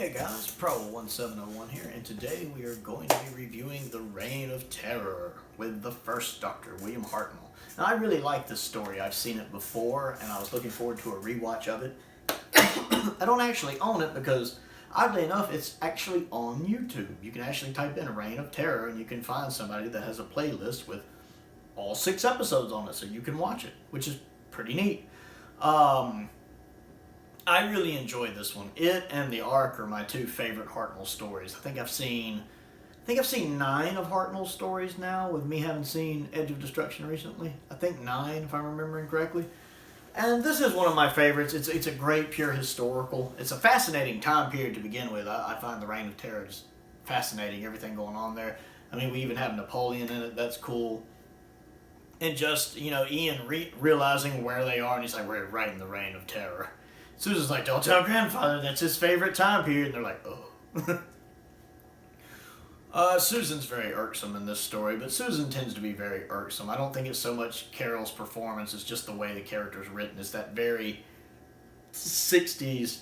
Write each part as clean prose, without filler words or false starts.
Hey guys, Pro1701 here, and today we are going to be reviewing The Reign of Terror with the first Doctor, William Hartnell. Now, I really like this story. I've seen it before, and I was looking forward to a rewatch of it. I don't actually own it because, oddly enough, it's actually on YouTube. You can actually type in A Reign of Terror, and you can find somebody that has a playlist with all 6 episodes on it, so you can watch it, which is pretty neat. I really enjoyed this one. It and The Ark are my 2 favorite Hartnell stories. I think I've seen 9 of Hartnell's stories now, with me having seen Edge of Destruction recently. I think 9, if I'm remembering correctly. And this is one of my favorites. It's a great, pure historical. It's a fascinating time period to begin with. I find The Reign of Terror just fascinating, everything going on there. I mean, we even have Napoleon in it. That's cool. And just, Ian realizing where they are, and he's like, we're right in the Reign of Terror. Susan's like, don't tell grandfather, that's his favorite time period. And they're like, oh. Susan's very irksome in this story, but Susan tends to be very irksome. I don't think it's so much Carol's performance, it's just the way the character's written. It's that very 60s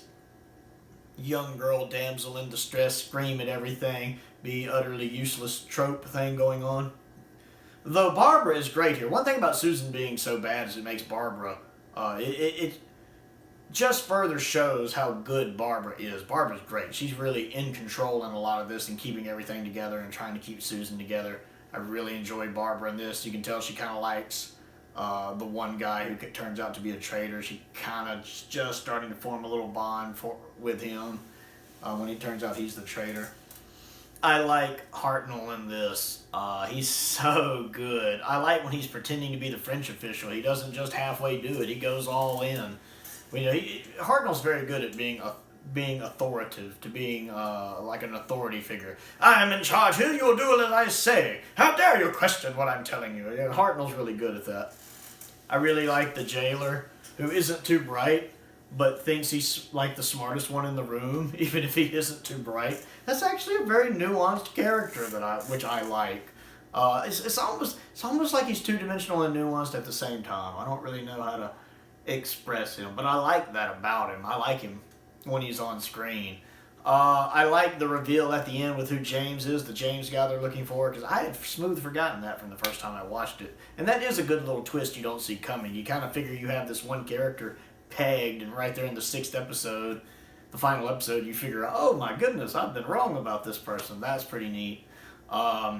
young girl, damsel in distress, scream at everything, be utterly useless trope thing going on. Though Barbara is great here. One thing about Susan being so bad is it makes Barbara, it just further shows how good Barbara is. Barbara's great. She's really in control in a lot of this and keeping everything together and trying to keep Susan together. I really enjoy Barbara in this. You can tell she kind of likes the one guy who turns out to be a traitor. She kind of just starting to form a little bond with him when he turns out he's the traitor. I like Hartnell in this. He's so good. I like when he's pretending to be the French official. He doesn't just halfway do it. He goes all in. Hartnell's very good at being authoritative, to being like an authority figure. I am in charge here, you'll do as I say. How dare you question what I'm telling you? Hartnell's really good at that. I really like the jailer, who isn't too bright, but thinks he's like the smartest one in the room, even if he isn't too bright. That's actually a very nuanced character which I like. It's almost like he's two-dimensional and nuanced at the same time. I don't really know how to express him, but I like that about him. I like him when he's on screen. I like the reveal at the end with who James is, the James guy they're looking for, because I had smooth forgotten that from the first time I watched it. And that is a good little twist you don't see coming. You kind of figure you have this one character pegged, and right there in the 6th episode, the final episode, you figure, oh my goodness, I've been wrong about this person. That's pretty neat. I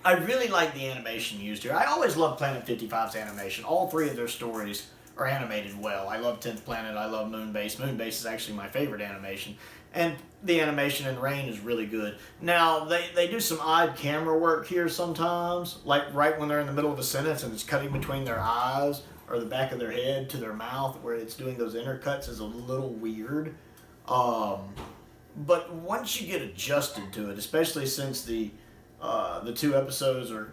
really like the animation used here. I always love Planet 55's animation. All 3 of their stories are animated well. I love 10th Planet, I love Moonbase. Moonbase is actually my favorite animation. And the animation in Reign is really good. Now, they do some odd camera work here sometimes, like right when they're in the middle of a sentence and it's cutting between their eyes or the back of their head to their mouth, where it's doing those intercuts is a little weird. But once you get adjusted to it, especially since the 2 episodes are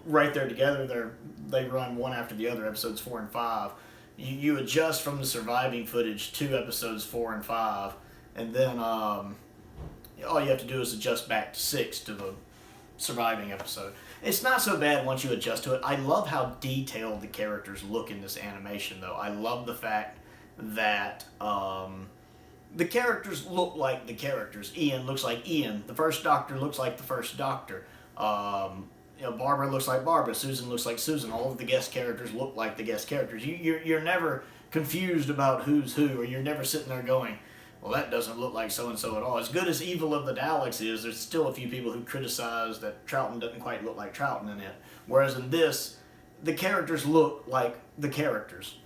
right there together, they run one after the other, episodes 4 and 5. You adjust from the surviving footage to episodes 4 and 5, and then all you have to do is adjust back to 6 to the surviving episode. It's not so bad once you adjust to it. I love how detailed the characters look in this animation, though. I love the fact that the characters look like the characters. Ian looks like Ian. The first Doctor looks like the first Doctor. Barbara looks like Barbara. Susan looks like Susan. All of the guest characters look like the guest characters. You're never confused about who's who, or you're never sitting there going, well, that doesn't look like so-and-so at all. As good as Evil of the Daleks is, there's still a few people who criticize that Troughton doesn't quite look like Troughton in it. Whereas in this, the characters look like the characters.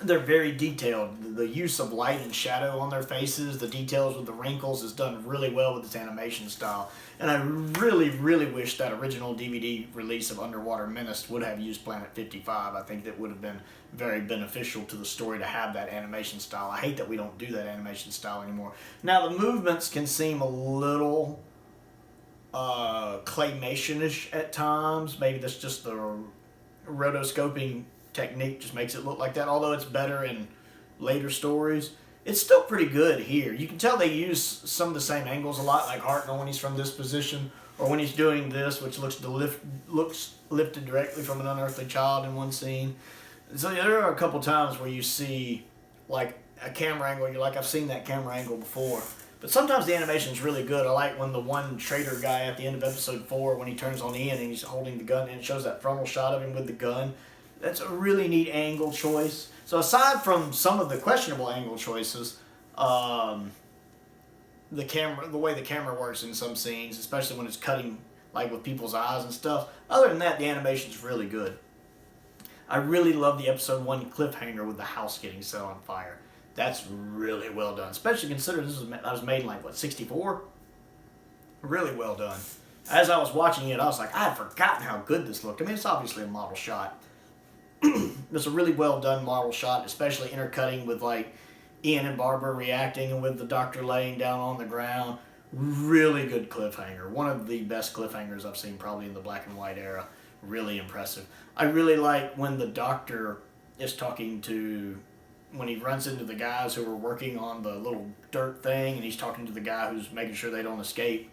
They're very detailed. The use of light and shadow on their faces, the details with the wrinkles is done really well with this animation style. And I really, really wish that original DVD release of Underwater Menace would have used Planet 55. I think that would have been very beneficial to the story to have that animation style. I hate that we don't do that animation style anymore. Now, the movements can seem a little claymation-ish at times. Maybe that's just the rotoscoping technique just makes it look like that, although it's better in later stories. It's still pretty good here. You can tell they use some of the same angles a lot, like Hartnell when he's from this position, or when he's doing this, which looks lifted directly from an unearthly child in one scene. So there are a couple times where you see like a camera angle, you're like, I've seen that camera angle before. But sometimes the animation's really good. I like when the one traitor guy at the end of episode 4, when he turns on Ian and he's holding the gun and it shows that frontal shot of him with the gun. That's a really neat angle choice. So aside from some of the questionable angle choices, the way the camera works in some scenes, especially when it's cutting like with people's eyes and stuff. Other than that, the animation's really good. I really love the episode 1 cliffhanger with the house getting set on fire. That's really well done, especially considering I was made in like, what, 64? Really well done. As I was watching it, I was like, I had forgotten how good this looked. I mean, it's obviously a model shot. It's a really well done model shot, especially intercutting with like Ian and Barbara reacting and with the doctor laying down on the ground. Really good cliffhanger. One of the best cliffhangers I've seen probably in the black and white era. Really impressive. I really like when the doctor is talking to, when he runs into the guys who are working on the little dirt thing, and he's talking to the guy who's making sure they don't escape.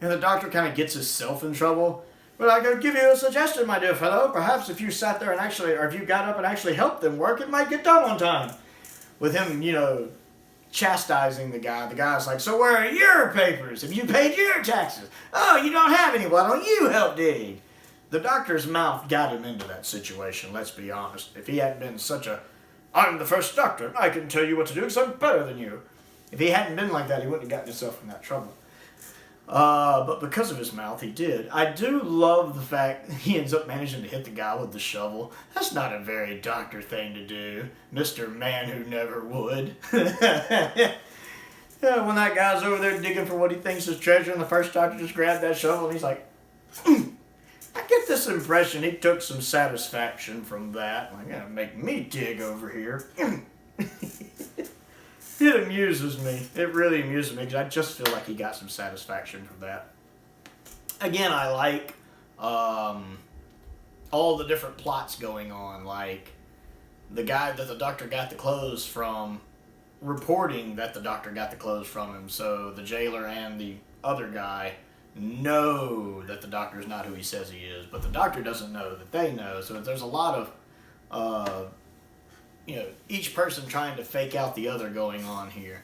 And the doctor kind of gets himself in trouble. But I could give you a suggestion, my dear fellow. Perhaps if you sat there and actually, or if you got up and actually helped them work, it might get done on time. With him, you know, chastising the guy. The guy's like, so where are your papers? Have you paid your taxes? Oh, you don't have any. Why don't you help dig? The doctor's mouth got him into that situation, let's be honest. If he hadn't been such a, I'm the first doctor, I can tell you what to do because I'm better than you. If he hadn't been like that, he wouldn't have gotten himself in that trouble. But because of his mouth, he did. I do love the fact that he ends up managing to hit the guy with the shovel. That's not a very doctor thing to do, Mr. Man Who Never Would. Yeah, when that guy's over there digging for what he thinks is treasure, and the first doctor just grabbed that shovel, and he's like, I get this impression he took some satisfaction from that. Like, gonna make me dig over here. It amuses me. It really amuses me because I just feel like he got some satisfaction from that. Again, I like all the different plots going on. Like the guy that the doctor got the clothes from reporting that the doctor got the clothes from him. So the jailer and the other guy know that the doctor is not who he says he is. But the doctor doesn't know that they know. So there's a lot of each person trying to fake out the other going on here.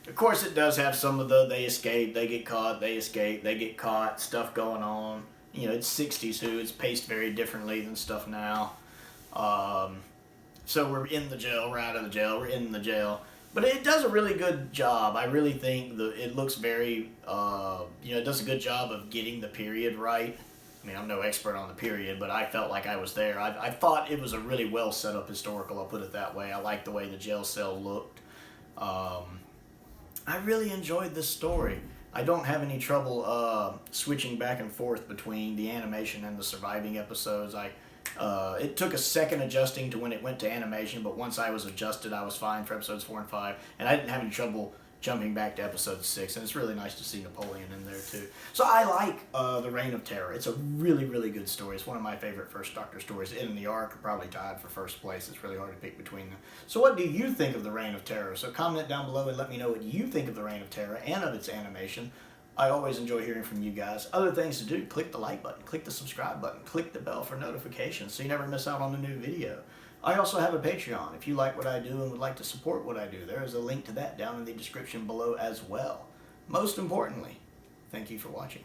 Of course, it does have some of the they escape, they get caught, they escape, they get caught, stuff going on. You know, it's 60s too. It's paced very differently than stuff now. So we're in the jail, we're out of the jail, we're in the jail. But it does a really good job. I really think it looks very, it does a good job of getting the period right. I mean, I'm no expert on the period, but I felt like I was there. I thought it was a really well set up historical, I'll put it that way. I liked the way the jail cell looked. I really enjoyed this story. I don't have any trouble switching back and forth between the animation and the surviving episodes. It took a second adjusting to when it went to animation, but once I was adjusted, I was fine for episodes 4 and 5, and I didn't have any trouble jumping back to episode 6, and it's really nice to see Napoleon in there too. So I like The Reign of Terror. It's a really, really good story. It's one of my favorite First Doctor stories. It and The Ark are probably tied for first place. It's really hard to pick between them. So what do you think of The Reign of Terror? So comment down below and let me know what you think of The Reign of Terror and of its animation. I always enjoy hearing from you guys. Other things to do, click the like button, click the subscribe button, click the bell for notifications so you never miss out on a new video. I also have a Patreon. If you like what I do and would like to support what I do, there is a link to that down in the description below as well. Most importantly, thank you for watching.